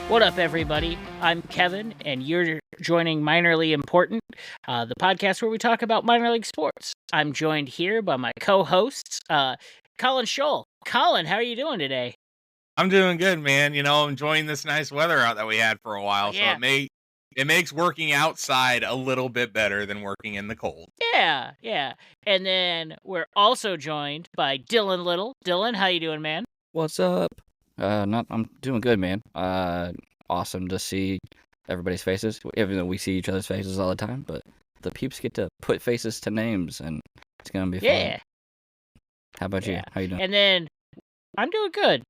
What up, everybody? I'm Kevin, and you're joining Minorly Important, the podcast where we talk about minor league sports. I'm joined here by my co-hosts, Colin Scholl. Colin, how are you doing today? I'm doing good, man. You know, enjoying this nice weather out that we had for a while, so it makes working outside a little bit better than working in the cold. Yeah. And then we're also joined by Dylan Little. Dylan, how you doing, man? What's up? I'm doing good, man. Awesome to see everybody's faces, even though we see each other's faces all the time. But the peeps get to put faces to names, and it's gonna be fun. How about you? How you doing? And then I'm doing good.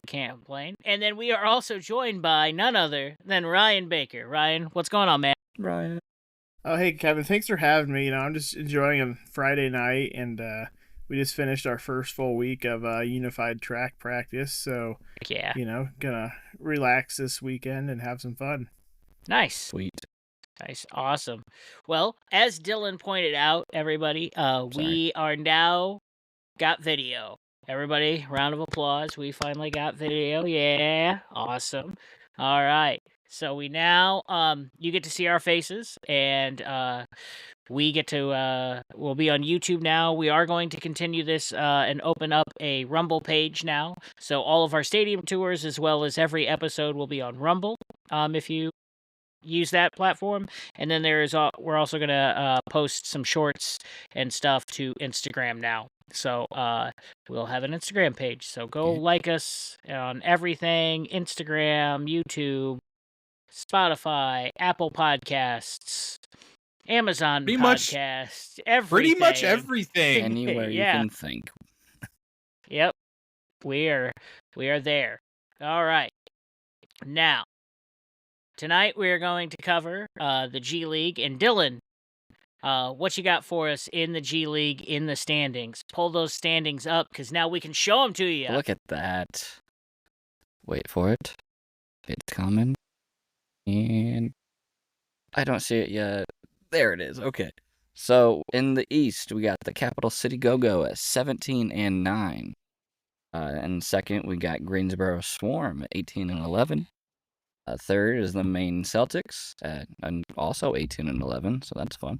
Can't complain. And then we are also joined by none other than Ryan Baker. Ryan, what's going on, man? Ryan. Oh, hey, Kevin. Thanks for having me. I'm just enjoying a Friday night, and we just finished our first full week of unified track practice. So, yeah, gonna relax this weekend and have some fun. Nice. Sweet. Nice. Awesome. Well, as Dylan pointed out, everybody, we are now got video. Everybody, round of applause. We finally got video. Yeah. Awesome. All right. So we now, you get to see our faces, and we get to, we'll be on YouTube now. We are going to continue this and open up a Rumble page now. So all of our stadium tours, as well as every episode, will be on Rumble. If you use that platform, and then we're also gonna post some shorts and stuff to Instagram now. So we'll have an Instagram page. So go like us on everything: Instagram, YouTube, Spotify, Apple Podcasts, Amazon Podcasts, everything. Pretty much everything. Anywhere you can think. Yep, we are there. All right, now. Tonight we are going to cover the G League. And Dylan, what you got for us in the G League in the standings? Pull those standings up, because now we can show them to you. Look at that. Wait for it. It's coming. And I don't see it yet. There it is. Okay. So in the East, we got the Capital City Go-Go at 17-9. And second, we got Greensboro Swarm at 18-11. Third is the Maine Celtics, and also 18-11, so that's fun.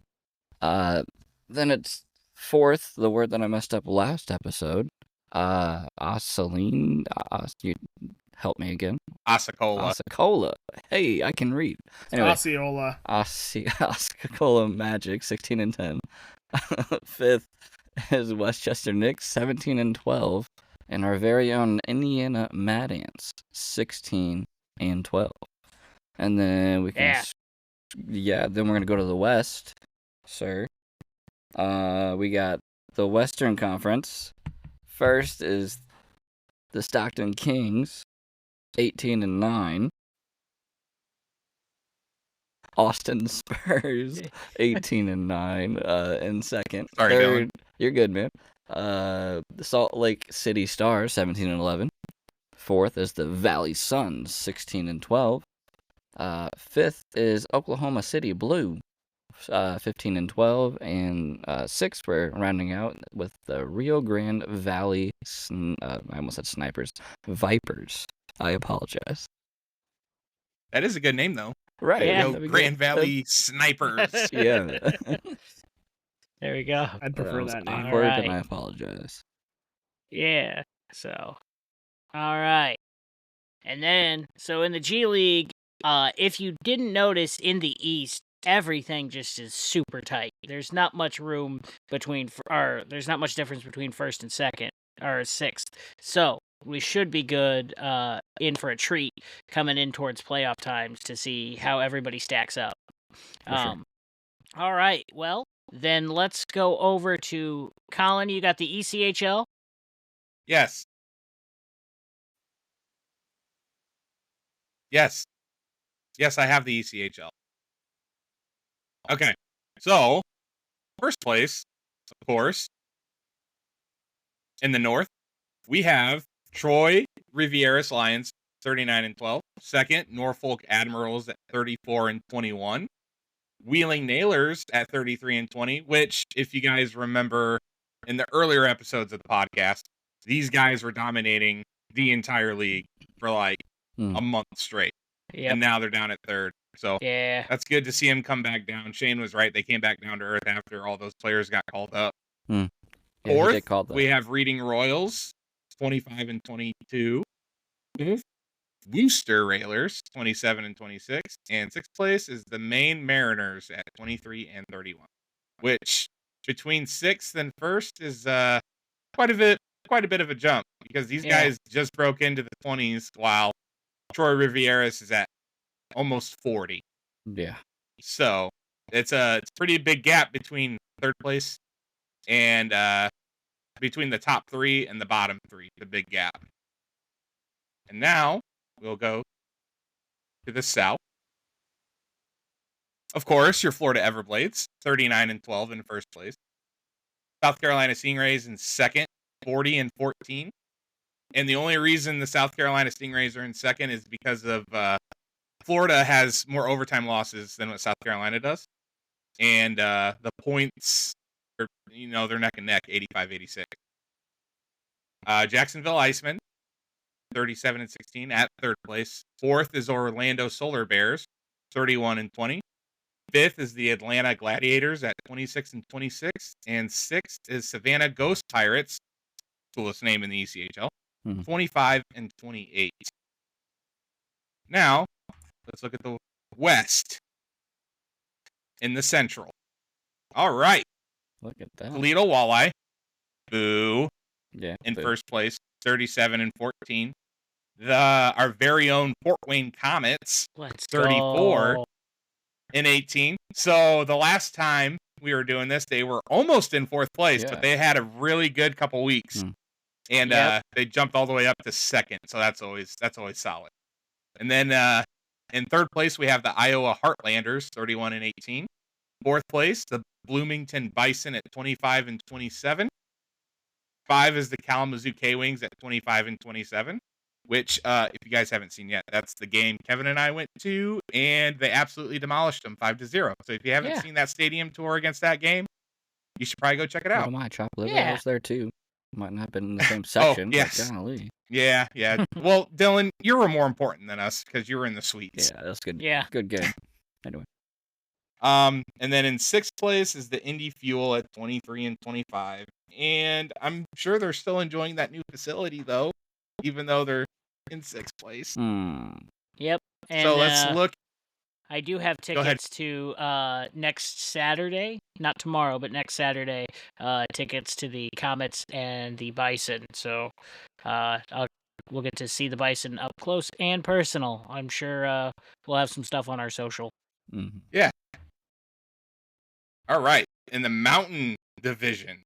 Then it's fourth, the word that I messed up last episode. Osceola. You help me again. Osceola. Hey, I can read. Anyway, Osceola. Osceola Magic, 16-10. Fifth is Westchester Knicks, 17-12. And our very own Indiana Mad Ants, 16-12. And then we can... then we're going to go to the West, sir. We got the Western Conference. First is the Stockton Kings, 18-9. Austin Spurs, 18-9. In second. Sorry, Third, Dylan. You're good, man. The Salt Lake City Stars, 17-11. Fourth is the Valley Suns, 16-12. Fifth is Oklahoma City Blue, 15-12. And sixth, we're rounding out with the Rio Grande Valley, I almost said Snipers, Vipers. I apologize. That is a good name, though. Right. Yeah. Rio Grande Valley Snipers. Yeah. There we go. I'd prefer that name. Awkward, Alright. and I apologize. Yeah, so. All right. And then, so in the G League, if you didn't notice, in the East, everything just is super tight. There's not much room there's not much difference between first and second, or sixth. So, we should be good, in for a treat coming in towards playoff times to see how everybody stacks up. Sure. All right, well, then let's go over to Colin. You got the ECHL? Yes. Yes, I have the ECHL. Okay, so first place, of course, in the North, we have Troy Rivieras Lions, 39-12. Second, Norfolk Admirals at 34-21. Wheeling Nailers at 33-20, which, if you guys remember in the earlier episodes of the podcast, these guys were dominating the entire league for like a month straight. Yep. and now they're down at third. So Yeah. that's good to see him come back down. Shane was right; they came back down to earth after all those players got called up. Yeah, he Fourth, did call that. we have Reading Royals, 25 and 22. Fifth, Wooster Railers, 27 and 26. And sixth place is the Maine Mariners at 23 and 31. Which between sixth and first is quite a bit of a jump, because these guys just broke into the 20s, while Troy Rivieras is at almost 40. Yeah. So it's a pretty big gap between third place and between the top three and the bottom three, the big gap. And now we'll go to the south. Of course, your Florida Everblades, 39 and 12 in first place. South Carolina Stingrays in second, 40 and 14. And the only reason the South Carolina Stingrays are in second is because of Florida has more overtime losses than what South Carolina does. And the points, they're neck and neck, 85-86. Jacksonville Icemen, 37 and 16 at third place. Fourth is Orlando Solar Bears, 31 and 20. Fifth is the Atlanta Gladiators at 26 and 26. And sixth is Savannah Ghost Pirates, coolest name in the ECHL, 25 and 28. Now, let's look at the West in the Central. All right. Look at that. Toledo Walleye, boo, in boo. first place, 37 and 14. Our very own Fort Wayne Comets, Let's 34 go. and 18. So the last time we were doing this, they were almost in fourth place, but they had a really good couple weeks, and they jumped all the way up to second. So that's always solid. And then in third place, we have the Iowa Heartlanders, 31 and 18. Fourth place, the Bloomington Bison at 25 and 27. 5 is the Kalamazoo K-Wings at 25 and 27, which, if you guys haven't seen yet, that's the game Kevin and I went to, and they absolutely demolished them 5-0. So if you haven't seen that stadium tour against that game, you should probably go check it out. Oh, my chocolate. I was there too. Might not have been in the same section, but golly. Yeah. Well, Dylan, you were more important than us because you were in the suites. Yeah, that's good. Yeah. Good. Anyway. And then in sixth place is the Indy Fuel at 23 and 25. And I'm sure they're still enjoying that new facility, though, even though they're in sixth place. Yep. And, so let's look. I do have tickets to next Saturday, not tomorrow, but next Saturday, tickets to the Comets and the Bison. So we'll get to see the Bison up close and personal. I'm sure we'll have some stuff on our social. Yeah. All right. In the Mountain Division,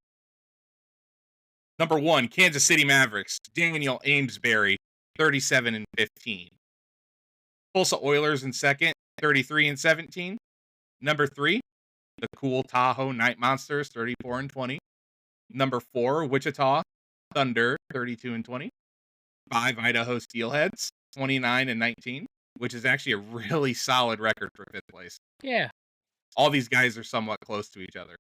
number 1, Kansas City Mavericks, Daniel Amesbury, 37 and 15. Tulsa Oilers in second, 33 and 17. Number 3, the cool Tahoe Night Monsters, 34 and 20. Number 4, Wichita Thunder, 32 and 20. 5, Idaho Steelheads, 29 and 19, which is actually a really solid record for fifth place. Yeah. All these guys are somewhat close to each other.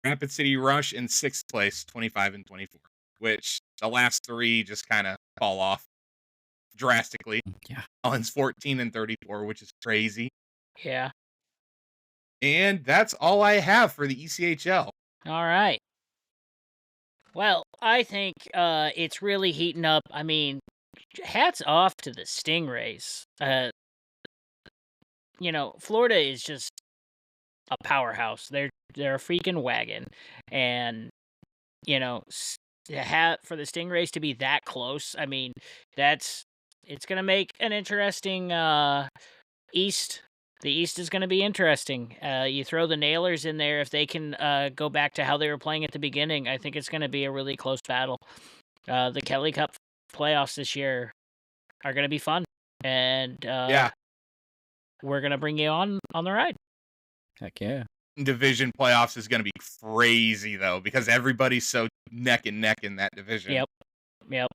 Rapid City Rush in sixth place, 25 and 24, which the last 3 just kind of fall off drastically. Yeah. Allen's 14 and 34, which is crazy. Yeah. And that's all I have for the ECHL. All right. Well, I think it's really heating up. I mean, hats off to the Stingrays. Florida is just a powerhouse. They're a freaking wagon, and for the Stingrays to be that close, I mean, it's gonna make an interesting East. The East is going to be interesting. You throw the Nailers in there, if they can go back to how they were playing at the beginning, I think it's going to be a really close battle. The Kelly Cup playoffs this year are going to be fun, and we're going to bring you on the ride. Heck yeah. Division playoffs is going to be crazy, though, because everybody's so neck and neck in that division. Yep.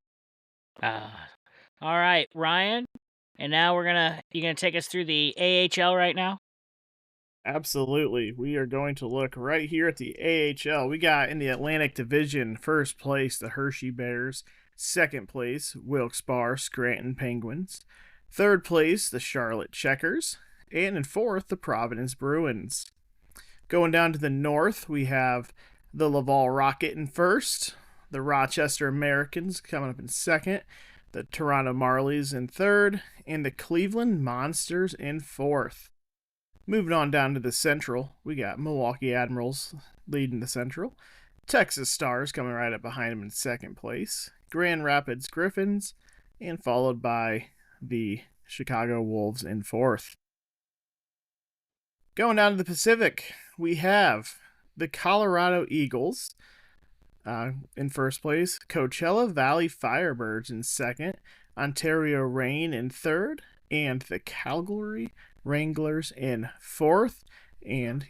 All right, Ryan. And now you're gonna take us through the AHL right now? Absolutely. We are going to look right here at the AHL. We got in the Atlantic Division, first place, the Hershey Bears. Second place, Wilkes-Barre Scranton Penguins. Third place, the Charlotte Checkers. And in fourth, the Providence Bruins. Going down to the north, we have the Laval Rocket in first, the Rochester Americans coming up in second, the Toronto Marlies in third, and the Cleveland Monsters in fourth. Moving on down to the central, we got Milwaukee Admirals leading the central, Texas Stars coming right up behind them in second place, Grand Rapids Griffins, and followed by the Chicago Wolves in fourth. Going down to the Pacific, we have the Colorado Eagles in first place, Coachella Valley Firebirds in second, Ontario Reign in third, and the Calgary Wranglers in fourth. And,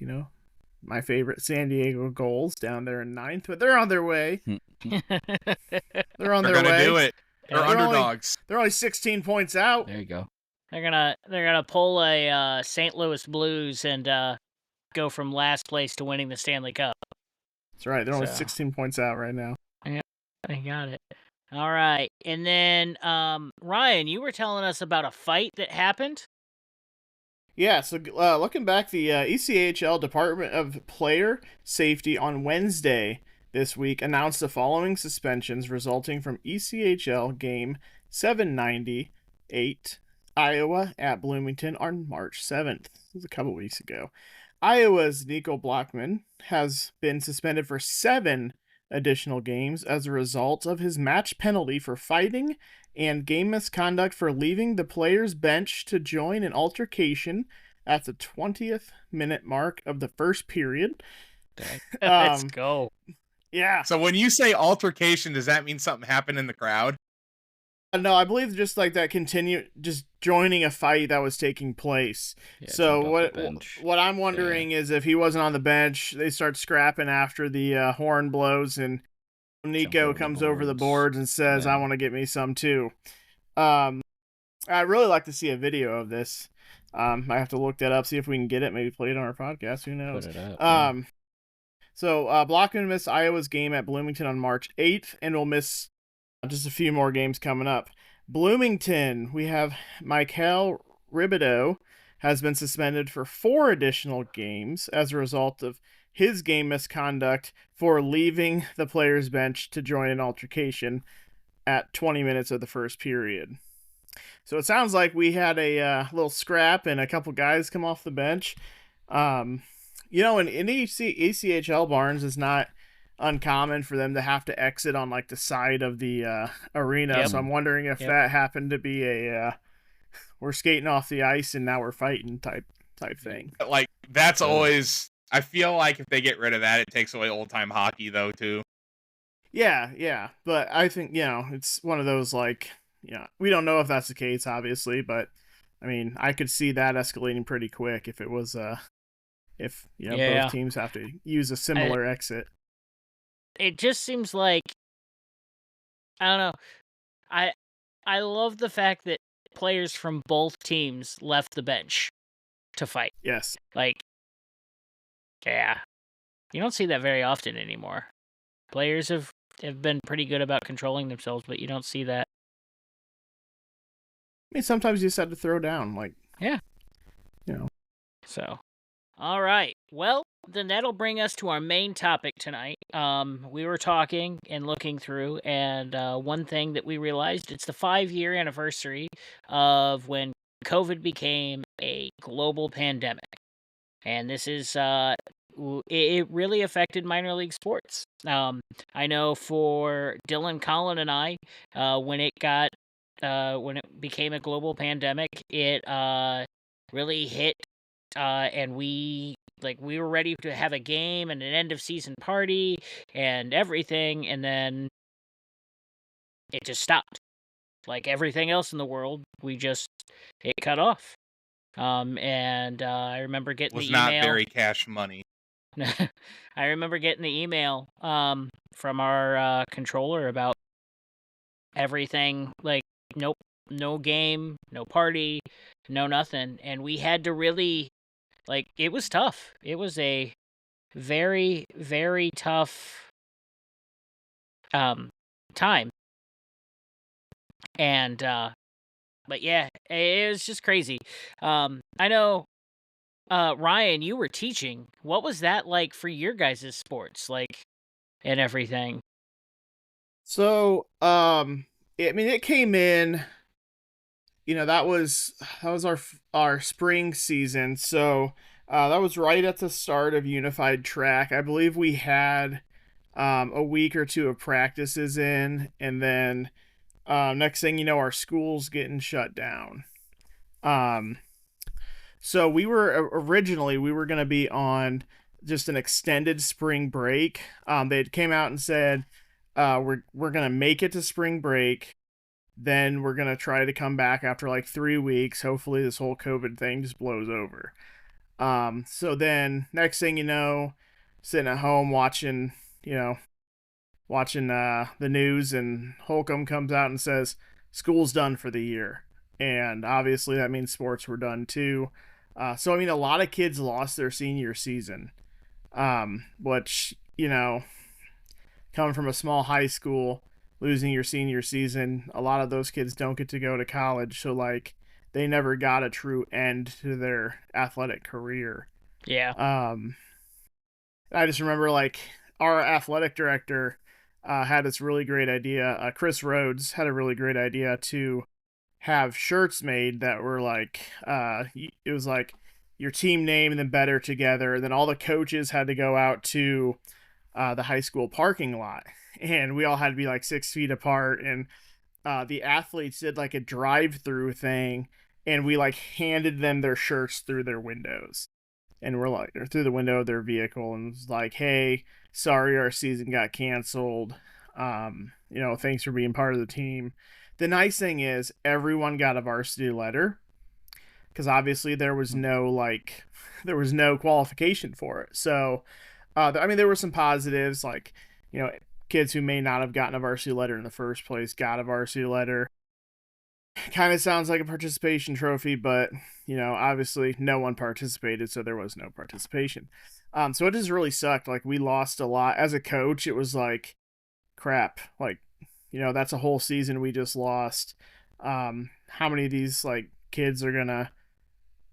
my favorite San Diego Gulls down there in ninth, but they're on their way. They're on their way. They're going to do it. They're underdogs. They're only 16 points out. There you go. They're gonna pull a St. Louis Blues and go from last place to winning the Stanley Cup. That's right. They're only 16 points out right now. Yeah, I got it. All right, and then Ryan, you were telling us about a fight that happened. Yeah, so looking back, the ECHL Department of Player Safety on Wednesday this week announced the following suspensions resulting from ECHL Game 798 Iowa at Bloomington on March 7th. This was a couple weeks ago. Iowa's Nico Blockman has been suspended for 7 additional games as a result of his match penalty for fighting and game misconduct for leaving the player's bench to join an altercation at the 20th minute mark of the first period. Let's go. Yeah. So when you say altercation, does that mean something happened in the crowd? No, I believe just like that just joining a fight that was taking place. Yeah, so what I'm wondering is if he wasn't on the bench, they start scrapping after the horn blows and Nico comes over the boards and says, I want to get me some too. I'd really like to see a video of this. I have to look that up, see if we can get it, maybe play it on our podcast. Who knows? Put it up, So Blockman missed Iowa's game at Bloomington on March 8th and will miss just a few more games coming up. Bloomington, we have Michael Ribideau has been suspended for 4 additional games as a result of his game misconduct for leaving the player's bench to join an altercation at 20 minutes of the first period. So it sounds like we had a little scrap and a couple guys come off the bench. In ECHL barns, it's not uncommon for them to have to exit on like the side of the arena. Yep. So I'm wondering if that happened to be a we're skating off the ice and now we're fighting type thing. Like that's always. I feel like if they get rid of that, it takes away old time hockey though too. Yeah, but I think it's one of those like we don't know if that's the case obviously, but I mean I could see that escalating pretty quick if it was both teams have to use a similar exit. It just seems like, I don't know. I love the fact that players from both teams left the bench to fight. Yes. Like, yeah. You don't see that very often anymore. Players have been pretty good about controlling themselves, but you don't see that. I mean, sometimes you just have to throw down, like. Yeah. So, all right. Well, then that'll bring us to our main topic tonight. We were talking and looking through, and one thing that we realized, it's the 5-year anniversary of when COVID became a global pandemic. And this is, it really affected minor league sports. I know for Dylan, Colin, and I, when it became a global pandemic, it really hit, and we were ready to have a game and an end of season party and everything, and then it just stopped. Like everything else in the world, it cut off. And I remember getting the email. Was not very cash money. I remember getting the email from our controller about everything. Like, nope, no game, no party, no nothing. And we had to really, it was tough. It was a very, very tough time. And But yeah, it was just crazy. I know, Ryan, you were teaching. What was that like for your guys' sports, like, and everything? So, I mean, it came in. That was our spring season. So, that was right at the start of Unified Track. I believe we had a week or two of practices in, and then next thing you know, our school's getting shut down. Um, so we were going to be on just an extended spring break. They came out and said, we're going to make it to spring break. Then we're going to try to come back after like 3 weeks. Hopefully this whole COVID thing just blows over. So then next thing you know, sitting at home you know, watching the news, and Holcomb comes out and says school's done for the year, and obviously that means sports were done too. So I mean, a lot of kids lost their senior season, which coming from a small high school, losing your senior season, a lot of those kids don't get to go to college, so like they never got a true end to their athletic career. Yeah. I just remember like our athletic director had this really great idea. Chris Rhodes had a really great idea to have shirts made that were like it was like your team name and then better together. And then all the coaches had to go out to the high school parking lot, and we all had to be like 6 feet apart. And the athletes did like a drive-through thing, and we like handed them their shirts through their windows, and we're like, or through the window of their vehicle, and was like, hey, sorry our season got canceled. Thanks for being part of the team. The nice thing is everyone got a varsity letter, because obviously there was no qualification for it. So I mean, there were some positives, like, kids who may not have gotten a varsity letter in the first place got a varsity letter. Kind of sounds like a participation trophy, but obviously no one participated, so there was no participation. So it just really sucked. Like, we lost a lot as a coach. It was like, crap. Like, that's a whole season we just lost. How many of these like kids are gonna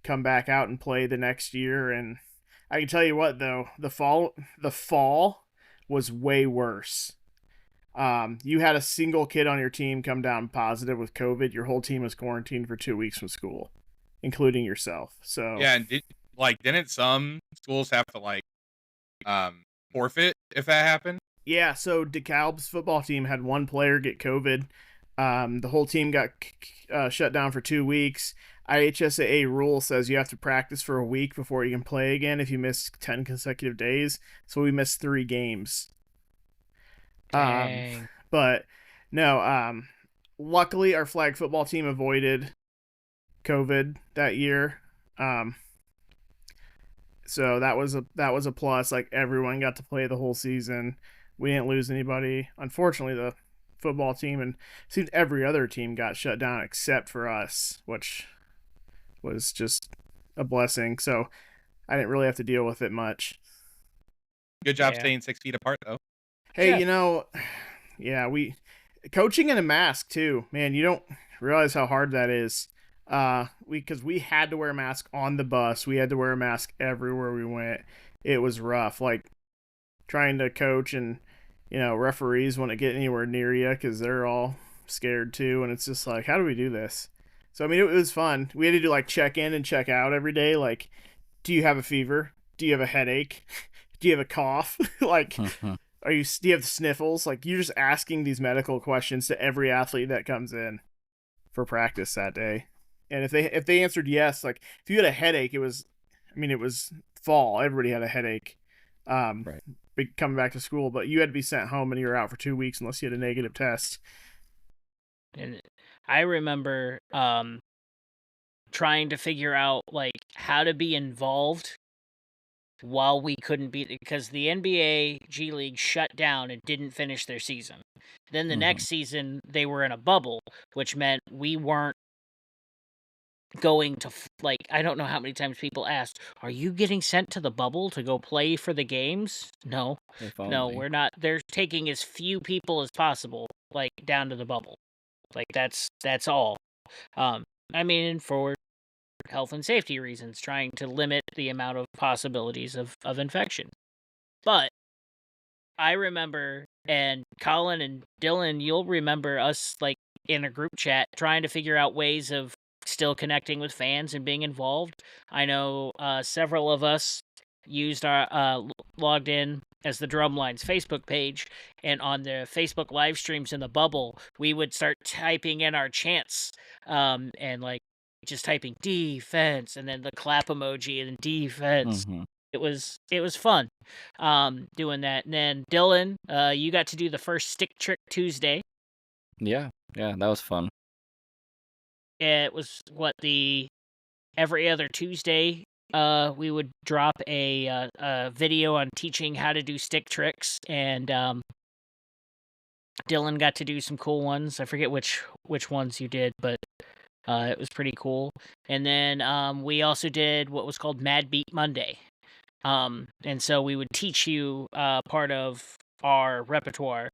come back out and play the next year? And I can tell you what, though, the fall was way worse. You had a single kid on your team come down positive with COVID. Your whole team was quarantined for 2 weeks from school, including yourself. So yeah, and didn't some schools have to forfeit if that happened? Yeah, so DeKalb's football team had one player get COVID. The whole team got shut down for 2 weeks. IHSAA rule says you have to practice for a week before you can play again if you miss 10 consecutive days. So we missed 3 games. Dang. But no, luckily our flag football team avoided COVID that year. So that was a plus. Like, everyone got to play the whole season. We didn't lose anybody. Unfortunately, the football team and it seemed every other team got shut down except for us, which was just a blessing. So I didn't really have to deal with it much. Good job Yeah. staying 6 feet apart, though. Hey, Yeah. yeah, we coaching in a mask too, man. You don't realize how hard that is. Because we had to wear a mask on the bus. We had to wear a mask everywhere we went. It was rough. Like, trying to coach, and referees want to get anywhere near you because they're all scared too. And it's just like, how do we do this? So I mean, it was fun. We had to do like check in and check out every day. Like, do you have a fever? Do you have a headache? Do you have a cough? Like, do you have the sniffles? Like, you're just asking these medical questions to every athlete that comes in for practice that day. And if they answered yes, like, if you had a headache, it was fall. Everybody had a headache. Right. Coming back to school, but you had to be sent home and you were out for 2 weeks unless you had a negative test. And I remember trying to figure out like how to be involved while we couldn't be, because the NBA G League shut down and didn't finish their season. Then the next season they were in a bubble, which meant we weren't going to like, I don't know how many times people asked, are you getting sent to the bubble to go play for the games? No, we're not. They're taking as few people as possible like down to the bubble. Like, that's all. I mean, for health and safety reasons, trying to limit the amount of possibilities of infection. But I remember, and Colin and Dylan, you'll remember us like in a group chat trying to figure out ways of still connecting with fans and being involved. I know several of us used our logged in as the Drumlines Facebook page, and on the Facebook live streams in the bubble, we would start typing in our chants, and like just typing defense and then the clap emoji and defense. Mhm. It was fun doing that. And then Dylan, you got to do the first Stick Trick Tuesday. Yeah, that was fun. It was the every other Tuesday we would drop a video on teaching how to do stick tricks, and Dylan got to do some cool ones. I forget which ones you did, but it was pretty cool. And then we also did what was called Mad Beat Monday. And so we would teach you part of our repertoire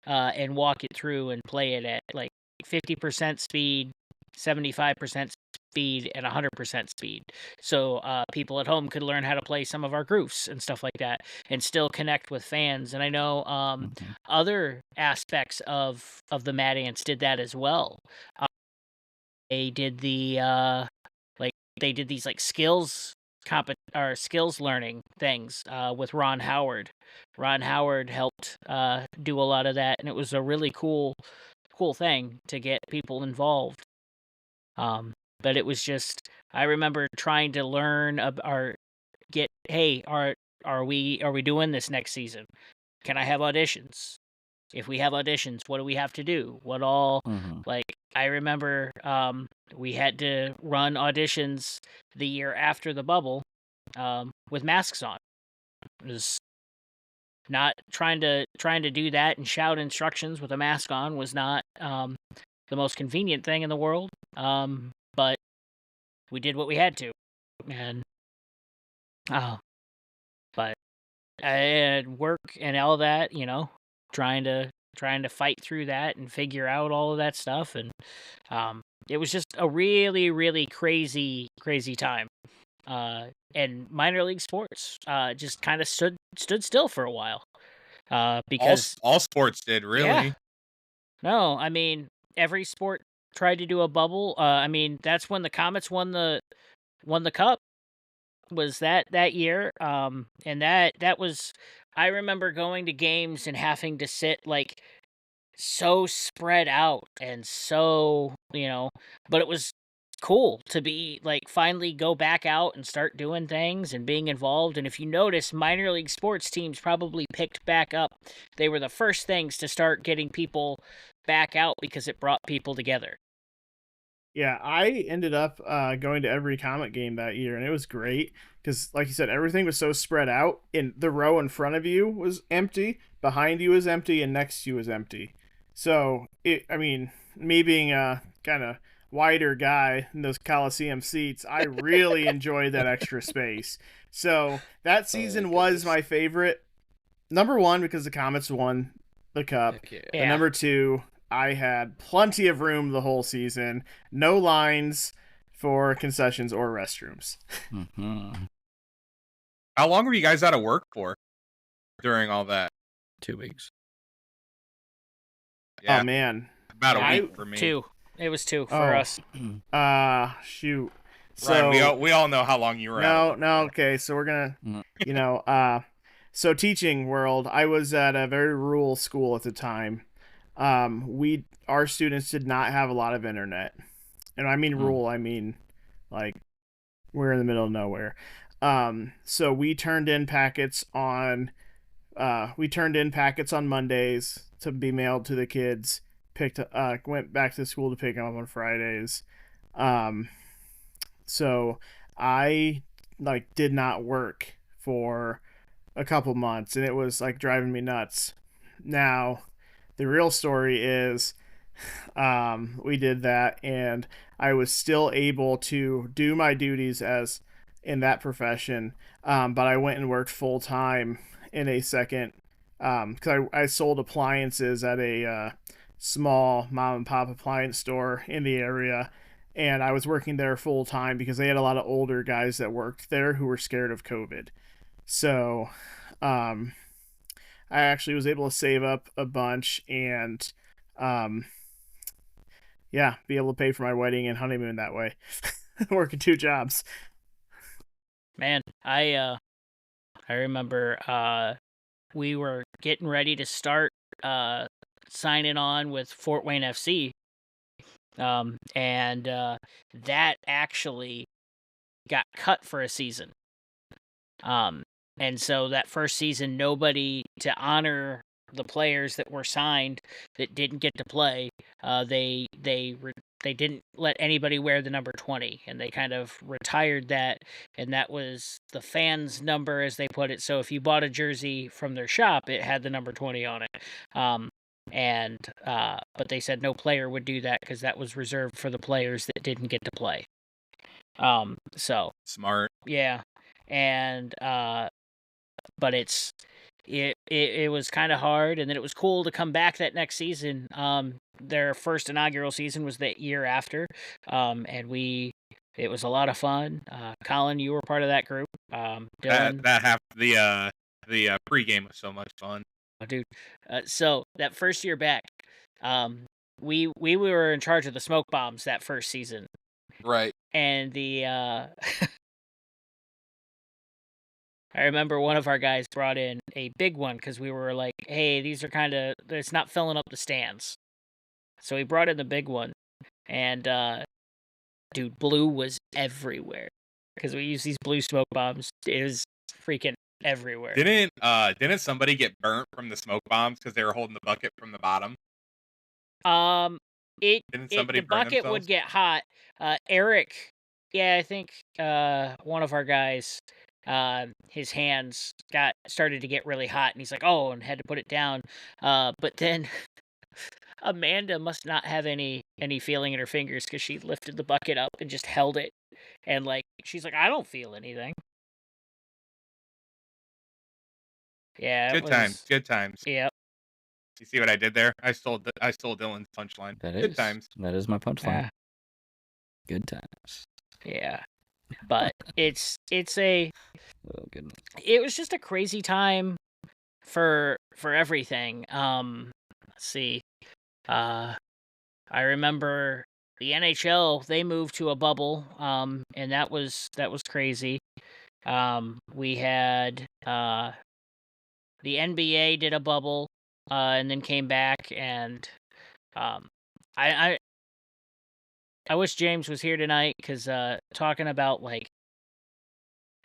and walk it through and play it at like 50% speed, 75% speed, and 100% speed. So people at home could learn how to play some of our grooves and stuff like that and still connect with fans. And I know other aspects of the Mad Ants did that as well. They did they did these like skills skills learning things with Ron Howard. Ron Howard helped do a lot of that, and it was a really cool thing to get people involved. But it was just, I remember trying to learn are we doing this next season? Can I have auditions? If we have auditions, what do we have to do? What all like I remember we had to run auditions the year after the bubble with masks on. It was not trying to do that and shout instructions with a mask on was not the most convenient thing in the world. But we did what we had to, and but I had work and all that, trying to fight through that and figure out all of that stuff, and it was just a really, really crazy time. And minor league sports just kind of stood still for a while because all sports did, really. Yeah. No, I mean every sport tried to do a bubble. I mean that's when the Comets won the cup. Was that year? And that was. I remember going to games and having to sit like so spread out and so but it was cool to be like finally go back out and start doing things and being involved. And if you notice, minor league sports teams probably picked back up. They were the first things to start getting people back out because it brought people together. Yeah, I ended up going to every Comet game that year, and it was great because, like you said, everything was so spread out. And the row in front of you was empty, behind you was empty, and next to you was empty. So, me being a kind of wider guy in those Coliseum seats, I really enjoyed that extra space. So, that season was my favorite. Number one, because the Comets won the cup. Yeah. And number two, I had plenty of room the whole season. No lines for concessions or restrooms. How long were you guys out of work for during all that? 2 weeks. Yeah. Oh, man. About a week for me. 2. It was 2 for us. Shoot. So Ryan, we all know how long you were out. No, okay. So we're going to, so teaching world, I was at a very rural school at the time. Our students did not have a lot of internet, and I mean rural. I mean, like, we're in the middle of nowhere. So we turned in packets on Mondays to be mailed to the kids. Went back to school to pick them up on Fridays. So I did not work for a couple months, and it was like driving me nuts. Now, the real story is we did that, and I was still able to do my duties as in that profession, but I went and worked full time in a second because I sold appliances at a small mom and pop appliance store in the area. and I was working there full time because they had a lot of older guys that worked there who were scared of COVID. So, I actually was able to save up a bunch and, yeah, be able to pay for my wedding and honeymoon that way, working 2 jobs. Man, I remember we were getting ready to start signing on with Fort Wayne FC, and that actually got cut for a season. And so that first season, nobody, to honor the players that were signed that didn't get to play, they didn't let anybody wear the number 20, and they kind of retired that, and that was the fans' number, as they put it. So if you bought a jersey from their shop, it had the number 20 on it. But they said no player would do that because that was reserved for the players that didn't get to play. So Smart. yeah, and but it was kind of hard, and then it was cool to come back that next season. Their first inaugural season was the year after, and it was a lot of fun. Colin, you were part of that group. Dylan, The pregame was so much fun. oh, dude. So that first year back, we were in charge of the smoke bombs that first season, Right. and I remember one of our guys brought in a big one because we were like, hey, these are it's not filling up the stands. So he brought in the big one, and dude, blue was everywhere because we use these blue smoke bombs. It was freaking everywhere. Didn't somebody get burnt from the smoke bombs because they were holding the bucket from the bottom? Didn't somebody The burn bucket themselves? would get hot. Eric, yeah, I think one of our guys, his hands started to get really hot, and he's like, oh, and had to put it down. But then Amanda must not have any feeling in her fingers because she lifted the bucket up and just held it, and like she's like, I don't feel anything. Yeah, Good times. Good times. Yep. You see what I did there? I stole Dylan's punchline. Good times. That is my punchline. Good times. Yeah. But it's a Oh goodness. It was just a crazy time for everything. Let's see. I remember the NHL, they moved to a bubble, and that was crazy. We had the NBA did a bubble, and then came back, and I wish James was here tonight because talking about like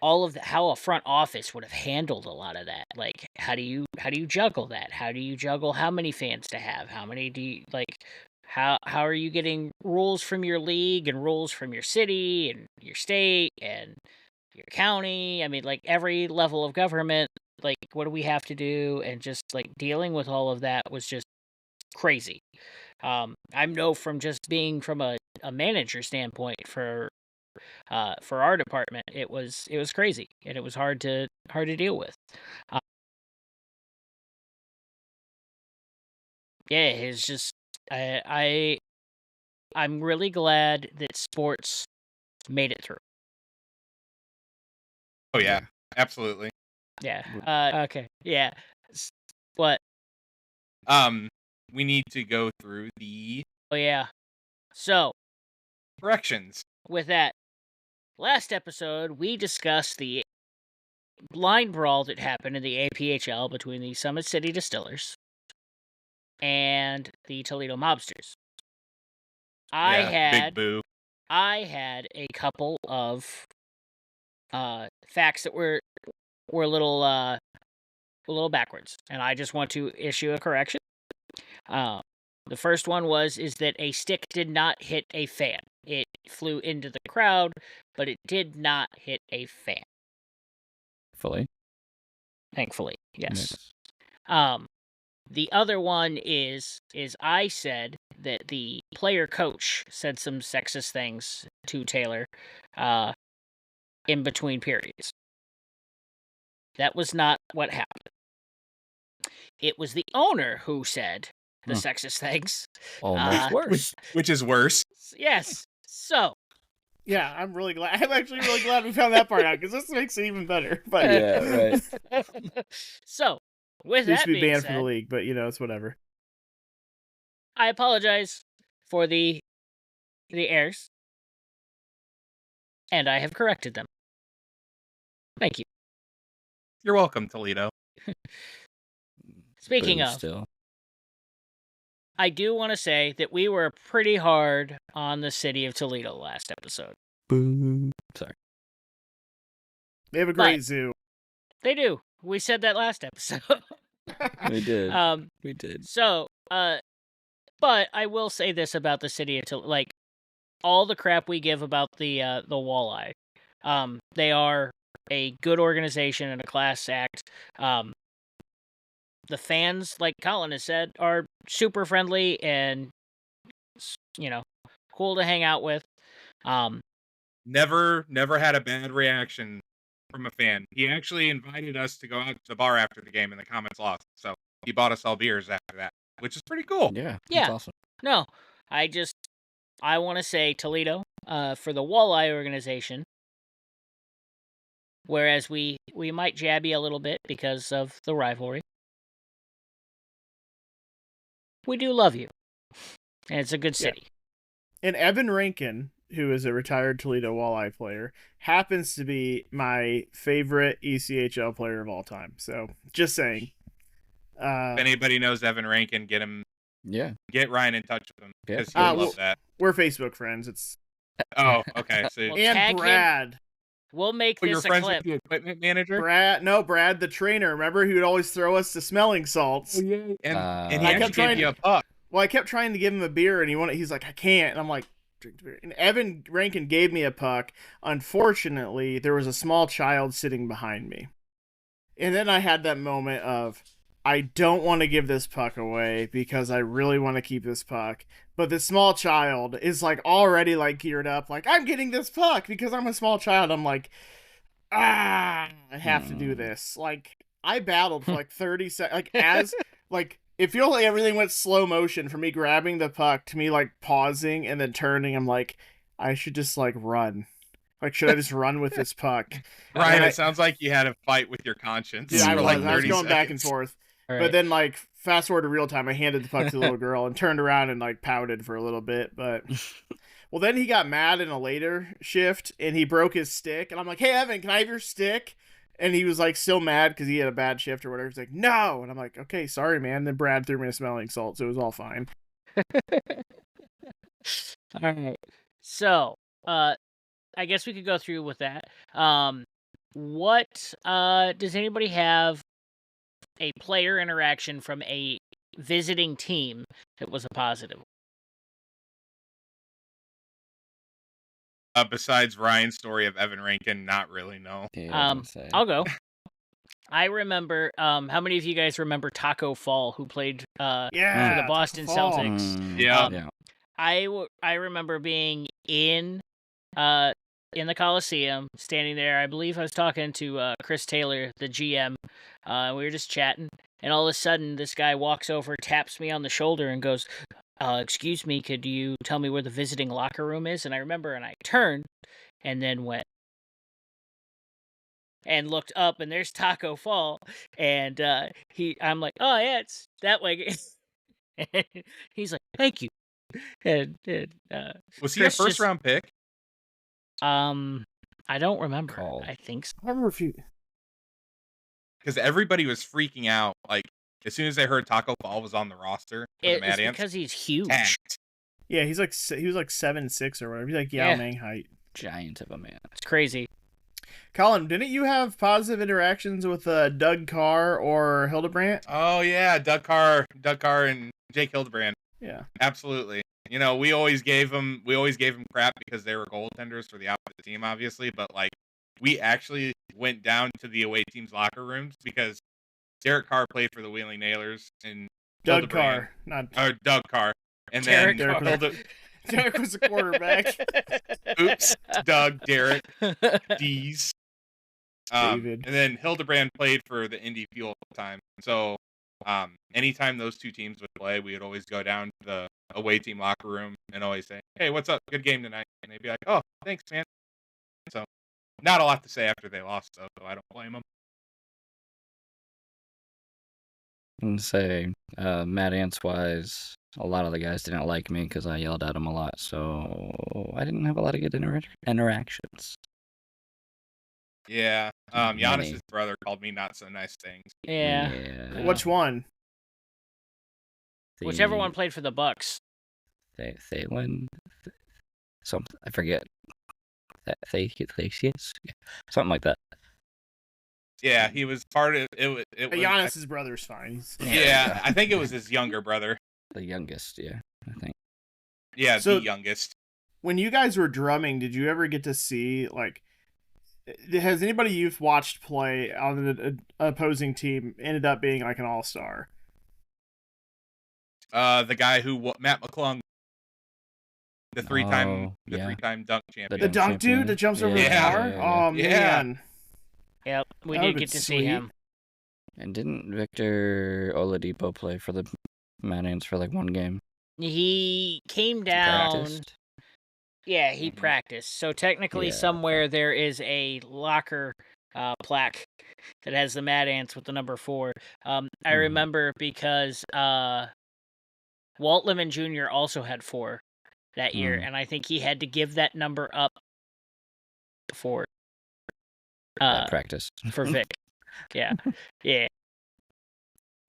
all of how a front office would have handled a lot of that. Like, how do you juggle that? How do you juggle how many fans to have? How many do you like? How are you getting rules from your league and rules from your city and your state and your county? I mean, like every level of government. Like, what do we have to do? And just like dealing with all of that was just crazy. I know from just being from a manager standpoint for our department, it was crazy, and it was hard to deal with. Yeah, it's just I'm really glad that sports made it through. Oh yeah, absolutely. Yeah. Okay. Yeah. What? We need to go through the Oh yeah. So corrections. with that, last episode we discussed the line brawl that happened in the APHL between the Summit City Distillers and the Toledo Mobsters. Big boo. I had a couple of facts that were a little backwards, and I just want to issue a correction. The first one is that a stick did not hit a fan. It flew into the crowd, but it did not hit a fan. Thankfully, yes. The other one is I said that the player coach said some sexist things to Taylor in between periods. That was not what happened. It was the owner who said the sexist things. Almost worse. Which is worse. Yes. So, Yeah, I'm really glad. I'm actually really glad we found that part out because this makes it even better. But Yeah, right. so with It used that to be being banned from the said, league, but it's whatever. I apologize for the errors, and I have corrected them. Thank you. You're welcome, Toledo. Speaking Boo of, still. I do want to say that we were pretty hard on the city of Toledo last episode. Boo. Sorry. They have a But- great zoo. They do. We said that last episode. We did. We did. So, but I will say this about the city of Toledo, like all the crap we give about the walleye, they are a good organization and a class act. The fans, like Colin has said, are super friendly and cool to hang out with. Never had a bad reaction from a fan. He actually invited us to go out to the bar after the game, and the Comets lost. So he bought us all beers after that, which is pretty cool. Yeah. Yeah. That's awesome. No, I want to say Toledo for the walleye organization. Whereas we might jab you a little bit because of the rivalry. We do love you. And it's a good city. And Evan Rankin, who is a retired Toledo Walleye player, happens to be my favorite ECHL player of all time. So, just saying. If anybody knows Evan Rankin, get Ryan in touch with him because he would love that. We're Facebook friends. It's okay. So Well, and tag him. Brad. We'll make you're this a friends clip. with the equipment manager? Brad the trainer. Remember, he would always throw us to smelling salts. Yeah. And he I actually kept gave trying you a puck. Well, I kept trying to give him a beer, and he's like, I can't. And I'm like, drink the beer. And Evan Rankin gave me a puck. Unfortunately, there was a small child sitting behind me. And then I had that moment of, I don't want to give this puck away because I really want to keep this puck. But the small child is like already like geared up, like, I'm getting this puck because I'm a small child. I'm like, I have to do this. Like, I battled for like 30 seconds. Like, as, like, it feels like everything went slow motion from me grabbing the puck to me, like, pausing and then turning. I'm like, I should just, like, run. Like, should I just run with this puck? Ryan, it sounds like you had a fight with your conscience. Yeah, I for was. like I was 30 going back and seconds. forth. All But right. then, like, fast forward to real time, I handed the puck to the little girl and turned around and, like, pouted for a little bit. But, well, then he got mad in a later shift and he broke his stick. And I'm like, hey, Evan, can I have your stick? And he was, like, still mad because he had a bad shift or whatever. He's like, no. And I'm like, okay, sorry, man. Then Brad threw me a smelling salt, so it was all fine. All right. So, I guess we could go through with that. What does anybody have a player interaction from a visiting team that was a positive? Besides Ryan's story of Evan Rankin, not really, no. Yeah, I'll go. I remember, how many of you guys remember Taco Fall, who played for the Boston Celtics? Yeah. I remember being in the Coliseum, standing there. I believe I was talking to Chris Taylor, the GM. We were just chatting, and all of a sudden, this guy walks over, taps me on the shoulder, and goes, excuse me, could you tell me where the visiting locker room is? And I remember, and I turned, and then went and looked up, and there's Taco Fall, and I'm like, oh yeah, it's that way. And he's like, thank you. And was he a first round pick? I don't remember. Call. I think so. I remember if you... Because everybody was freaking out. Like, as soon as they heard Taco Fall was on the roster for the Mad It's Ants. because he's huge. tanked. Yeah, he was like 7'6" or whatever. He's like Yao Yeah. Ming height. Giant of a man. It's crazy. Colin, didn't you have positive interactions with Doug Carr or Hildebrandt? Oh yeah, Doug Carr and Jake Hildebrand. Yeah. Absolutely. You know, we always gave them crap because they were goaltenders for the opposite team, obviously. But like, we actually went down to the away team's locker rooms because Derek Carr played for the Wheeling Nailers and Doug Carr, not Doug Carr, and Derek then Carr. Derek was a quarterback. Oops, Doug, Derek, D's. David. And then Hildebrand played for the Indy Fuel at the time. So anytime those two teams would play, we would always go down to the away team locker room and always say, "Hey, what's up? Good game tonight." And they'd be like, "Oh, thanks, man." So, not a lot to say after they lost, so I don't blame them. And say, Mad Ants wise, a lot of the guys didn't like me because I yelled at them a lot, so I didn't have a lot of good interactions. Yeah, Many. Giannis's brother called me not so nice things. Yeah. Which one? Whichever one played for the Bucks. Thalen? Something, I forget. Theseus? Something like that. Yeah, he was part of it. Was Giannis's brother's fine. Yeah, I think it was his younger brother. The youngest, yeah, I think. Yeah, So- the youngest. When you guys were drumming, did you ever get to see, like, has anybody you've watched play on the opposing team ended up being like an all-star? The guy who Matt McClung, the three-time dunk champion. The dunk dude that jumps over the Yeah. bar? Yeah. Oh, man. Yep, we That did would've get been to see sweet. him. And didn't Victor Oladipo play for the Mad Ants for like one game? He came down. Practiced? Yeah, he Mhm. practiced. So technically, Yeah, somewhere there is a locker plaque that has the Mad Ants with the number 4. I Mhm. remember because Walt Lemon Jr. also had 4 that year, and I think he had to give that number up for practice. for Vic. Yeah, yeah.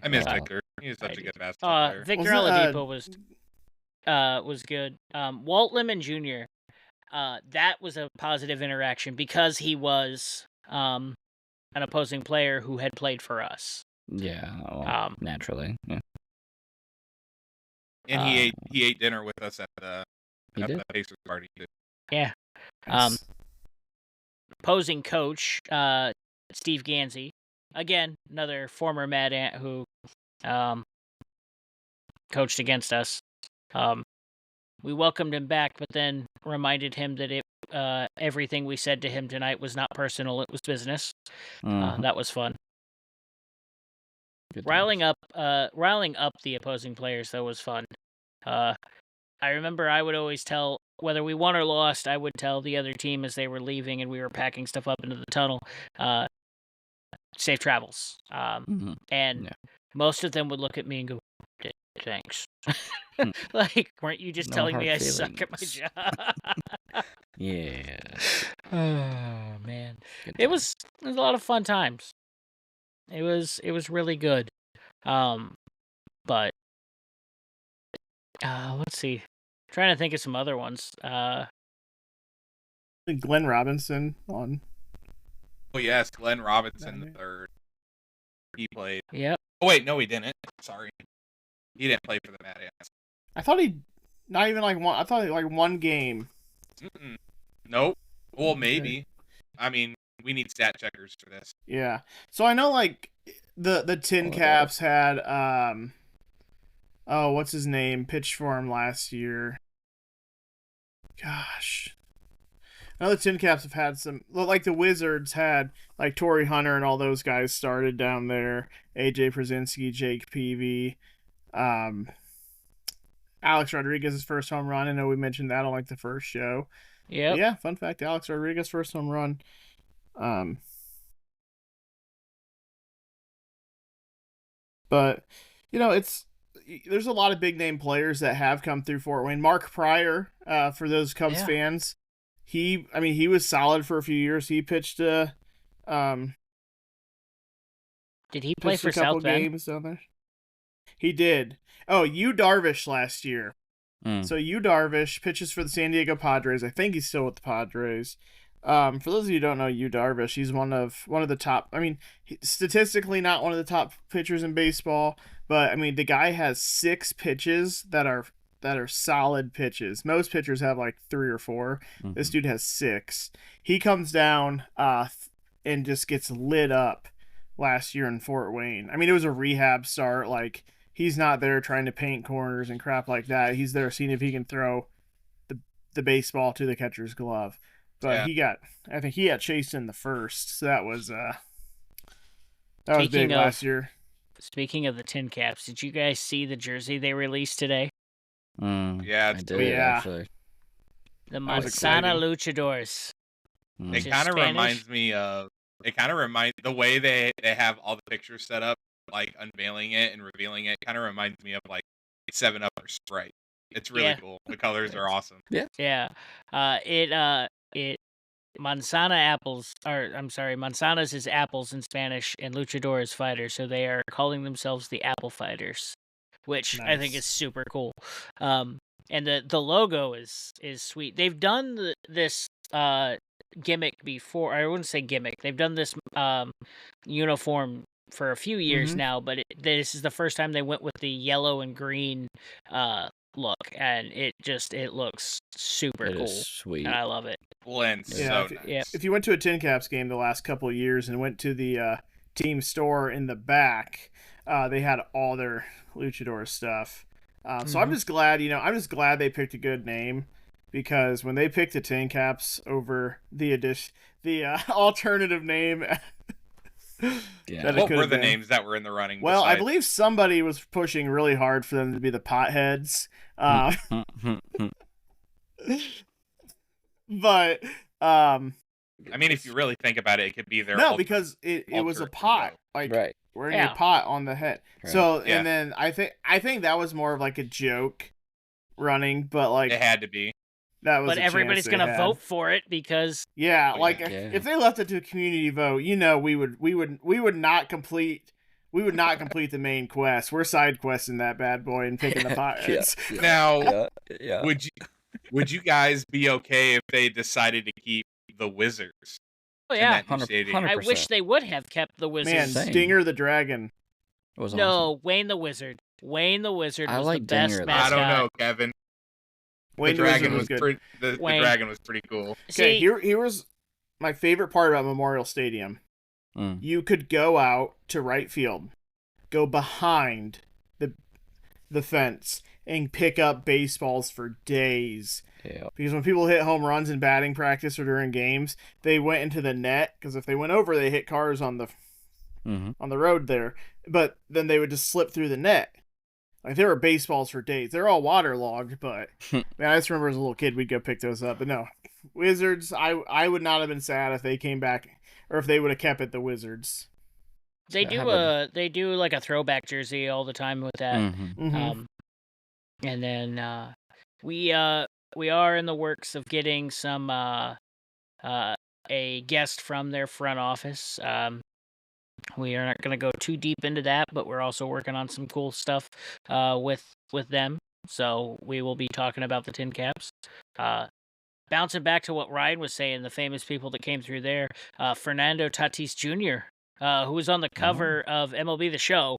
I miss Wow. Victor. He was such a good basketball player. Victor Oladipo was good. Walt Lemon Jr. That was a positive interaction because he was an opposing player who had played for us. Yeah, well, naturally. Yeah. And he ate dinner with us at the Pacers party too. Yeah. Nice. Opposing coach, Steve Gansey, again another former Mad Ant who coached against us. We welcomed him back, but then reminded him that everything we said to him tonight was not personal; it was business. That was fun. Good Riling times. up the opposing players though was fun. I remember I would always tell, whether we won or lost, I would tell the other team as they were leaving and we were packing stuff up into the tunnel, safe travels. Mhm. And Yeah. most of them would look at me and go, thanks. Hmm. Like, weren't you just No telling me I hard suck at my feelings. job? Yeah. Oh man, Good it times. was a lot of fun times. It was really good. But let's see. Trying to think of some other ones. Glenn Robinson on. Oh yes, Glenn Robinson the third. He played. Yep. Oh wait, no, he didn't. Sorry, he didn't play for the Mad Ants. I thought he not even like one. I thought like one game. Nope. Well, Okay. maybe. I mean, we need stat checkers for this. Yeah. So I know like the Tin Caps had oh, what's his name? Pitched for him last year. Gosh. I know the Tin Caps have had some, like the Wizards had, like Torrey Hunter and all those guys started down there. AJ Przinsky, Jake Peavy, Alex Rodriguez's first home run. I know we mentioned that on like the first show. Yep. Yeah, fun fact: Alex Rodriguez first home run. But you know, there's a lot of big name players that have come through Fort Wayne. Mark Pryor, for those Cubs fans, he was solid for a few years. He pitched Did he play for a couple South Bend? games down there. He did. Oh, Yu Darvish last year. So Yu Darvish pitches for the San Diego Padres. I think he's still with the Padres. For those of you who don't know Yu Darvish, he's one of the top. I mean, statistically not one of the top pitchers in baseball, but I mean the guy has 6 pitches that are solid pitches. Most pitchers have like 3 or 4. Mhm. This dude has 6. He comes down and just gets lit up last year in Fort Wayne. I mean, it was a rehab start. Like, he's not there trying to paint corners and crap like that. He's there seeing if he can throw the baseball to the catcher's glove. But I think he got chased in the first. So that was big last year. Speaking of the Tin Caps, did you guys see the jersey they released today? Yeah, I it's did cool. Yeah. actually. The was Manzana exciting. Luchadors. Mm. It is kind of Spanish. reminds me of. It kind of reminds the way they have all the pictures set up, like unveiling it and revealing it. Kind of reminds me of like 7-Up or Sprite. It's really Yeah. cool. The colors are awesome. Yeah. It manzana apples, or I'm sorry, manzanas is apples in Spanish, and luchador is fighter, so they are calling themselves the Apple Fighters, which I think Nice. is super cool. And the logo is sweet. They've done this gimmick before. I wouldn't say gimmick. They've done this uniform for a few years Mhm. now, but this is the first time they went with the yellow and green look, and it looks super It cool. is sweet. And I love it. Blends Yeah, so if, nice. Yeah. if you went to a Tin Caps game the last couple of years and went to the team store in the back, they had all their luchador stuff. So I'm just glad, they picked a good name, because when they picked the Tin Caps over the alternative name, Yeah. that it What could were have the been. names that were in the running? Well, I besides- believe somebody was pushing really hard for them to be the Potheads. But I mean, if you really think about it, it could be their no, ultimate because it was a alter pot, ego. like Right. wearing Yeah. a pot on the head. Right. So Yeah. and then I think that was more of like a joke running, but like It had to be. that was. But a chance everybody's they gonna had. vote for it because Yeah, Oh, like yeah. Yeah. if they left it to a community vote, we would not complete. We would not complete the main quest. We're side questing that bad boy and picking the potheads. Yeah. Now, Yeah. would you guys be okay if they decided to keep the Wizards oh in yeah, that new stadium? 100%. I wish they would have kept the Man, Wizards. Same. Stinger the Dragon. It was No, Wayne the Wizard. Wayne the Wizard I was like the best Dinger, though. mascot. I don't know, Kevin. Wayne the the Wizard dragon was good. the Wayne. dragon was pretty cool. Okay, See, here was my favorite part about Memorial Stadium. Mm. You could go out to right field, go behind the fence, and pick up baseballs for days. Yeah. Because when people hit home runs in batting practice or during games, they went into the net, because if they went over, they hit cars on the road there. But then they would just slip through the net. Like, there were baseballs for days. They're all waterlogged, but man, I just remember as a little kid we'd go pick those up. But no, Wizards, I would not have been sad if they came back, or if they would have kept it the Wizards. they I do have they do like a throwback jersey all the time with that. Mm-hmm. And then we are in the works of getting some a guest from their front office. We are not going to go too deep into that, but we're also working on some cool stuff with them. So we will be talking about the Tin Caps. Bouncing back to what Ryan was saying, the famous people that came through there, Fernando Tatis Jr., who was on the cover of MLB The Show,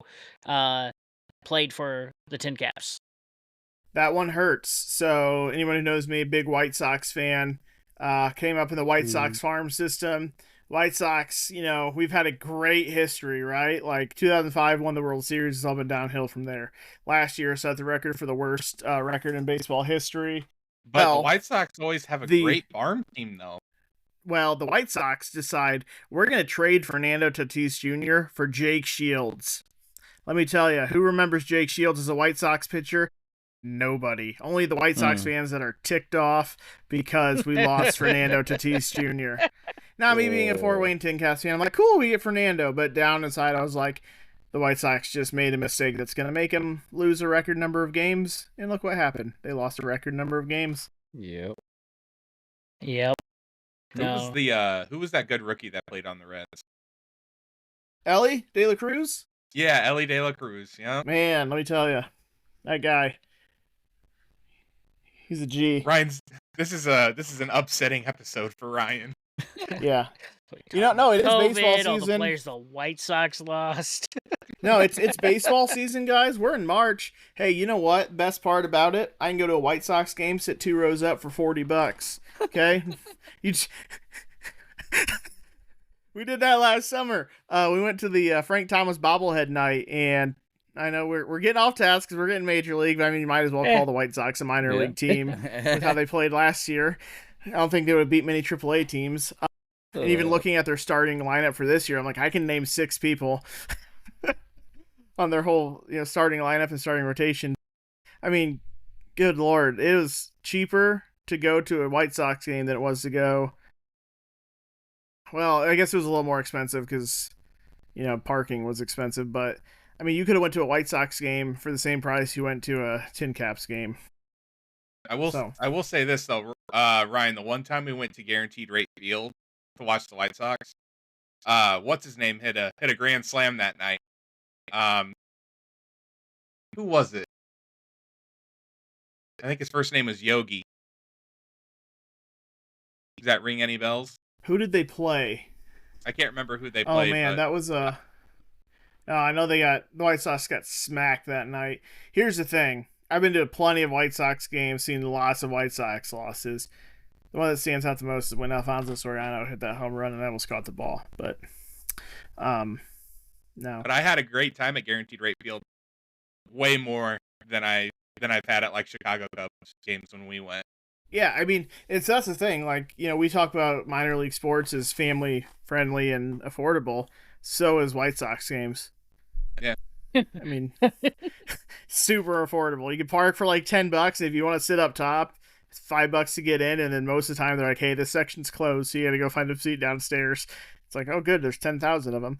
played for the Tin Caps. That one hurts. So anyone who knows me, big White Sox fan, came up in the White Sox farm system. White Sox, we've had a great history, right? Like 2005 won the World Series. It's all been downhill from there. Last year set the record for the worst record in baseball history. But Well, the White Sox always have a the- great farm team, though. Well, the White Sox decide we're going to trade Fernando Tatis Jr. for Jake Shields. Let me tell you, who remembers Jake Shields as a White Sox pitcher? Nobody. Only the White Sox fans that are ticked off because we lost Fernando Tatis Jr. Now, me being a Fort Wayne Tin Caps fan, I'm like, cool, we get Fernando. But down inside, I was like, the White Sox just made a mistake that's going to make him lose a record number of games. And look what happened. They lost a record number of games. Yep. Yep. Who was that good rookie that played on the Reds? Ellie De La Cruz? Yeah, Ellie De La Cruz. Yeah. Man, let me tell you, that guy, he's a G. Ryan's. This is an upsetting episode for Ryan. Yeah. No, it is COVID, baseball all the season. players the White Sox lost. No, it's baseball season, guys. We're in March. Hey, you know what? Best part about it, I can go to a White Sox game, sit 2 rows up for $40. Okay, we did that last summer. We went to the Frank Thomas bobblehead night, and I know we're getting off task because we're getting Major League. But I mean, you might as well call the White Sox a minor league team with how they played last year. I don't think they would beat many AAA teams. And even looking at their starting lineup for this year, I'm like, I can name 6 people on their whole starting lineup and starting rotation. I mean, good Lord, it was cheaper to go to a White Sox game than it was to go. Well, I guess it was a little more expensive because, parking was expensive. But, I mean, you could have went to a White Sox game for the same price you went to a Tin Caps game. I will say this, though, Ryan, the one time we went to Guaranteed Rate Field to watch the White Sox, what's his name hit a grand slam that night. Who was it? I think his first name was Yogi. Does that ring any bells? Who did they play? I can't remember who they Oh played. man, but... that was a. I know the White Sox got smacked that night. Here's the thing: I've been to plenty of White Sox games, seen lots of White Sox losses. The one that stands out the most is when Alfonso Soriano hit that home run and I almost caught the ball. But, no. But I had a great time at Guaranteed Rate Field, way more than I've had at like Chicago Cubs games when we went. Yeah, I mean, that's the thing. Like, we talk about minor league sports as family friendly and affordable. So is White Sox games. Yeah. I mean, super affordable. You can park for like $10 if you want to sit up top. It's $5 to get in, and then most of the time they're like, "Hey, this section's closed, so you got to go find a seat downstairs." It's like, "Oh, good, there's 10,000 of them."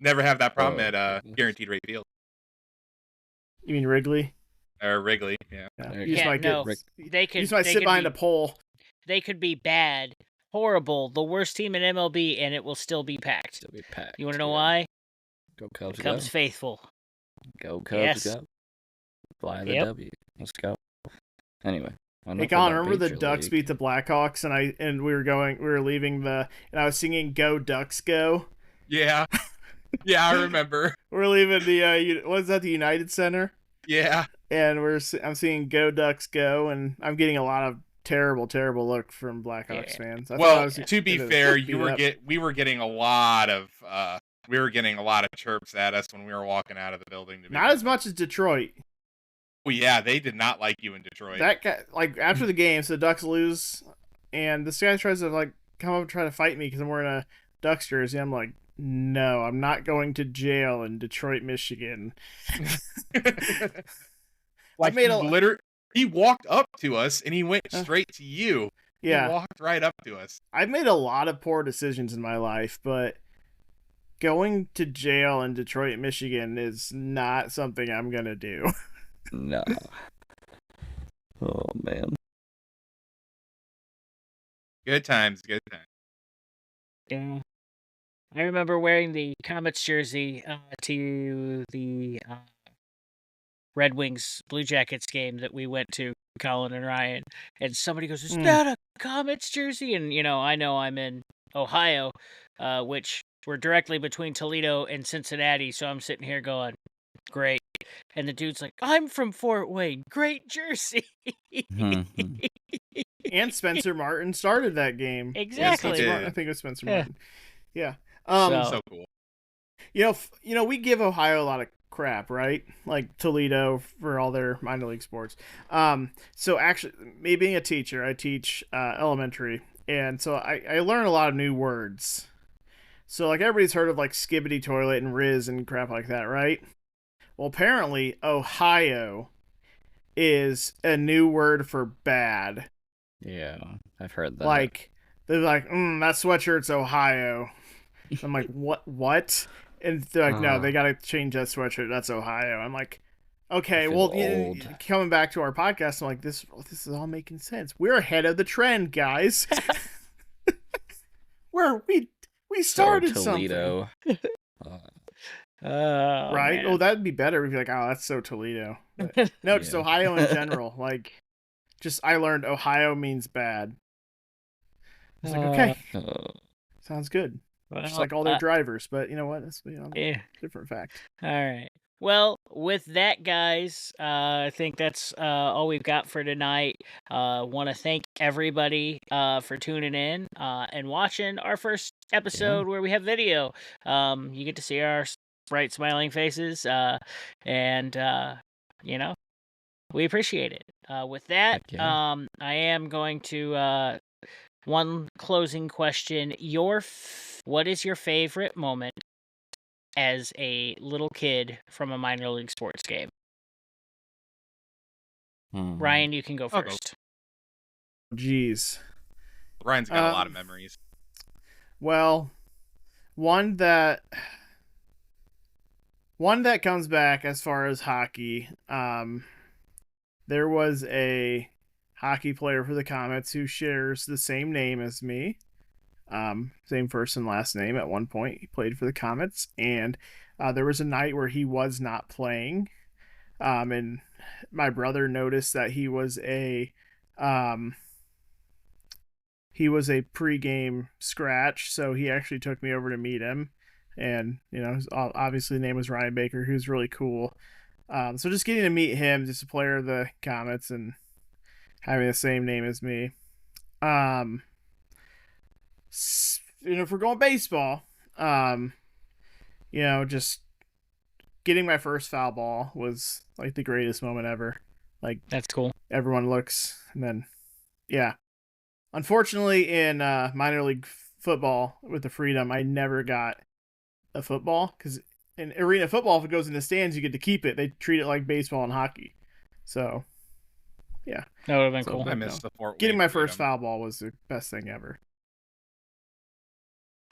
Never have that problem at Guaranteed Rate Field. You mean Wrigley? Or Wrigley, yeah. You just might they could. You just might sit behind a pole. They could be bad, horrible, the worst team in MLB, and it will still be packed. You want to know why? Go Cubs, Cubs go. faithful. Go Cubs, Yes. go. Fly the W. Let's go. Anyway. Hey Colin, remember the Ducks beat the Blackhawks and we were leaving and I was singing "Go Ducks Go." Yeah. Yeah, I remember. We're leaving the was that the United Center? Yeah. And I'm seeing "Go Ducks Go," and I'm getting a lot of terrible look from Blackhawks fans. Well, to be fair, we were getting a lot of chirps at us when we were walking out of the building. Not as much as Detroit. Well, yeah, they did not like you in Detroit. That guy, like after the game, so the Ducks lose, and this guy tries to like come up and try to fight me because I'm wearing a Ducks jersey. I'm like, no, I'm not going to jail in Detroit, Michigan. Like he walked up to us and he went straight to you. Yeah, he walked right up to us. I've made a lot of poor decisions in my life, but going to jail in Detroit, Michigan is not something I'm gonna do. No. Oh man. Good times. Yeah. I remember wearing the Comets jersey to the Red Wings Blue Jackets game that we went to, Colin and Ryan, and somebody goes, "Is that a Comets jersey?" And I know I'm in Ohio, which we're directly between Toledo and Cincinnati, so I'm sitting here going, "Great." And the dude's like, "I'm from Fort Wayne. Great jersey." And Spencer Martin started that game. Exactly. Yeah, I think it was Spencer Martin. Yeah. So cool. We give Ohio a lot of crap, right? Like Toledo for all their minor league sports. So actually, me being a teacher, I teach elementary, and so I learn a lot of new words. So like everybody's heard of like skibbity toilet and Riz and crap like that, right? Well, apparently Ohio is a new word for bad. Yeah, I've heard that. Like they're like, that sweatshirt's Ohio. I'm like, what? And they're like, no, they gotta change that sweatshirt. That's Ohio. I'm like, okay, well, coming back to our podcast, I'm like, this is all making sense. We're ahead of the trend, guys. We started Toledo. something. Right? Man. Well, that'd be better if you're like, oh, that's so Toledo. But, no, just Ohio in general. Like, I learned Ohio means bad. I was like, okay, sounds good. Well, just like all their drivers, but you know what? That's different fact. All right. Well, with that, guys, I think that's all we've got for tonight. Want to thank everybody for tuning in and watching our first episode where we have video. You get to see our bright, smiling faces, and we appreciate it. With that, I am going to one closing question. What is your favorite moment as a little kid from a minor league sports game? Ryan, you can go I'll go. first. Jeez. Ryan's got a lot of memories. Well, one that comes back as far as hockey. There was a hockey player for the Comets who shares the same name as me. Same first and last name at one point. He played for the Comets, and there was a night where he was not playing. And my brother noticed that he was a pregame scratch, so he actually took me over to meet him. And obviously, the name was Ryan Baker, who's really cool. So just getting to meet him, just a player of the Comets, and having the same name as me. If we're going baseball, just getting my first foul ball was like the greatest moment ever. Like, that's cool. Everyone looks, and then, yeah. Unfortunately, in minor league football with the Freedom, I never got a football, because in arena football, if it goes in the stands, you get to keep it. They treat it like baseball and hockey. So, yeah. That would have been cool. I missed the Fort Wayne Getting my Freedom. first foul ball was the best thing ever.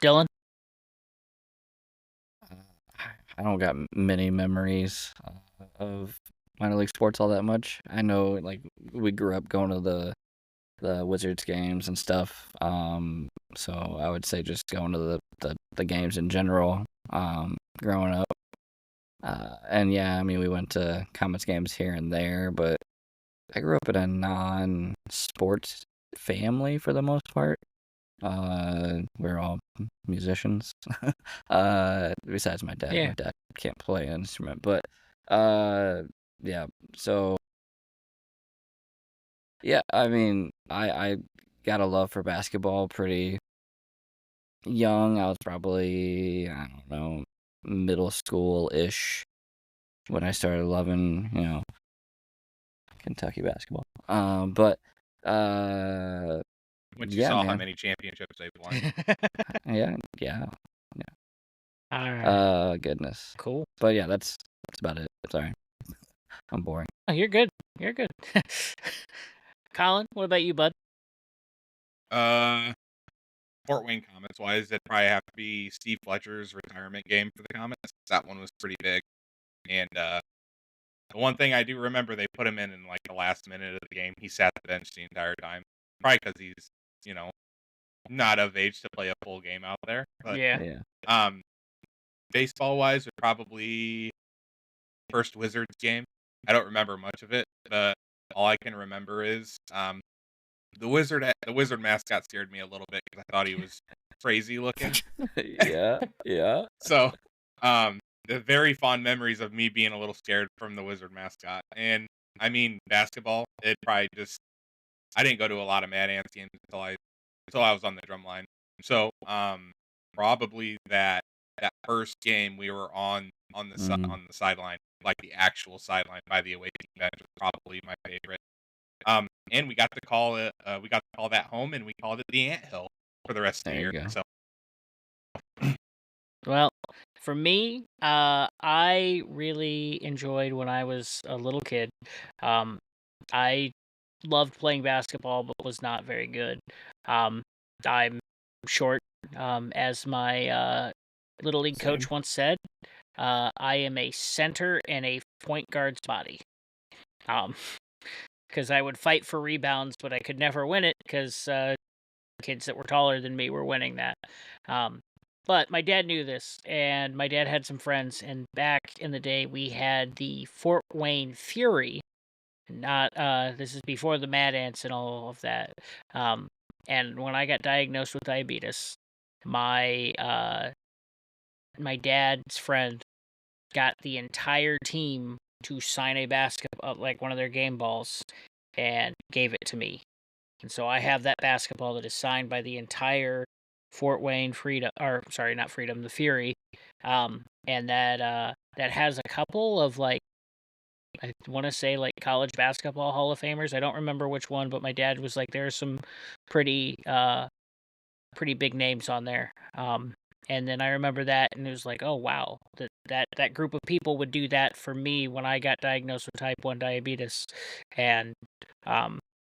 Dylan? I don't got many memories of minor league sports all that much. I know, like, we grew up going to the Wizards games and stuff. So I would say just going to the games in general, growing up. And yeah, I mean, we went to Comets games here and there, but I grew up in a non-sports family for the most part. We're all musicians. Besides my dad. Yeah. My dad can't play an instrument, but yeah. So yeah, I mean, I got a love for basketball pretty young. I was probably, I don't know, middle school-ish when I started loving, Kentucky basketball. But Once you saw how many championships they've won. yeah. All right. Goodness. Cool. But yeah, that's about it. Sorry. I'm boring. Oh, you're good. You're good. Colin, what about you, bud? Fort Wayne Comets wise, it'd probably have to be Steve Fletcher's retirement game for the Comets. That one was pretty big. And the one thing I do remember, they put him in like the last minute of the game. He sat the bench the entire time. Probably because he's, not of age to play a full game out there. But, yeah. Baseball wise, would probably first Wizards game. I don't remember much of it, but all I can remember is the wizard mascot scared me a little bit because I thought he was crazy looking. Yeah. So, the very fond memories of me being a little scared from the wizard mascot. And I mean, basketball, it probably just, I didn't go to a lot of Mad Ants games until I was on the drum line. So, probably that first game we were on the sideline, like the actual sideline by the away team bench, was probably my favorite. And we got to call it. We got to call that home, and we called it the Anthill for the rest of the year. So, well, for me, I really enjoyed when I was a little kid. I loved playing basketball, but was not very good. I'm short, as my little league coach once said. I am a center and a point guard's body. Because I would fight for rebounds, but I could never win it because kids that were taller than me were winning that. But my dad knew this, and my dad had some friends, and back in the day, we had the Fort Wayne Fury. This is before the Mad Ants and all of that. And when I got diagnosed with diabetes, my dad's friend got the entire team to sign a basketball, like one of their game balls, and gave it to me. And so I have that basketball that is signed by the entire Fort Wayne Freedom, or sorry, not Freedom, the Fury. And that has a couple of, like, I want to say, like, college basketball Hall of Famers. I don't remember which one, but my dad was like, there's some pretty big names on there. And then I remember that, and it was like, oh wow, that group of people would do that for me when I got diagnosed with type 1 diabetes, and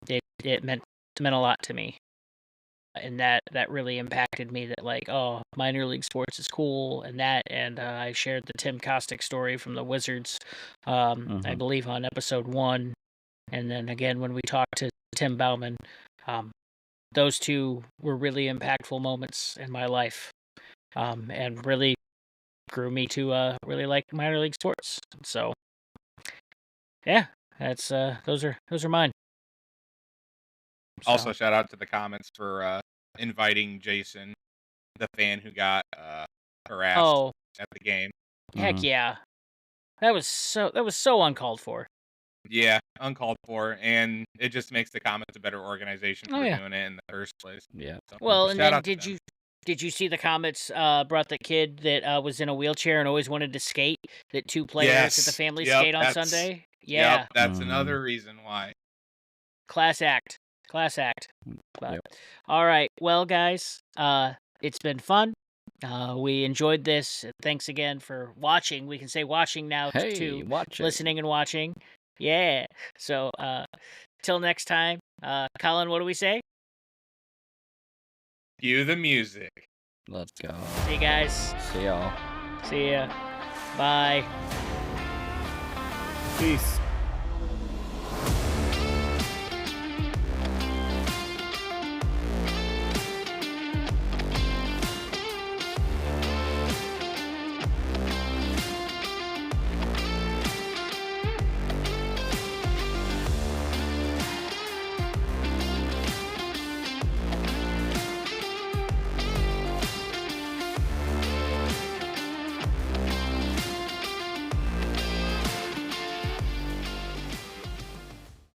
it meant a lot to me, and that really impacted me. That like, oh, minor league sports is cool, and I shared the Tim Kostick story from the Wizards, I believe on episode 1, and then again when we talked to Tim Bauman. Those two were really impactful moments in my life, and really grew me to really like minor league sports. So, yeah, that's those are mine. Also, shout out to the comments for inviting Jason, the fan who got harassed at the game. Heck yeah, that was so uncalled for. Yeah, uncalled for, and it just makes the comments a better organization for doing it in the first place. Yeah. So, well, and shout then out to did you see the comments brought the kid that was in a wheelchair and always wanted to skate? That 2 players at the family skate on Sunday. Yeah, Yep, that's another reason why. Class act. But, all right, well, guys, it's been fun. We enjoyed this. Thanks again for watching. We can say watching now too. Watching. Listening and watching. Yeah. So till next time, Colin, what do we say? Cue the music. Let's go. See you guys. See y'all. See ya. Bye. Peace.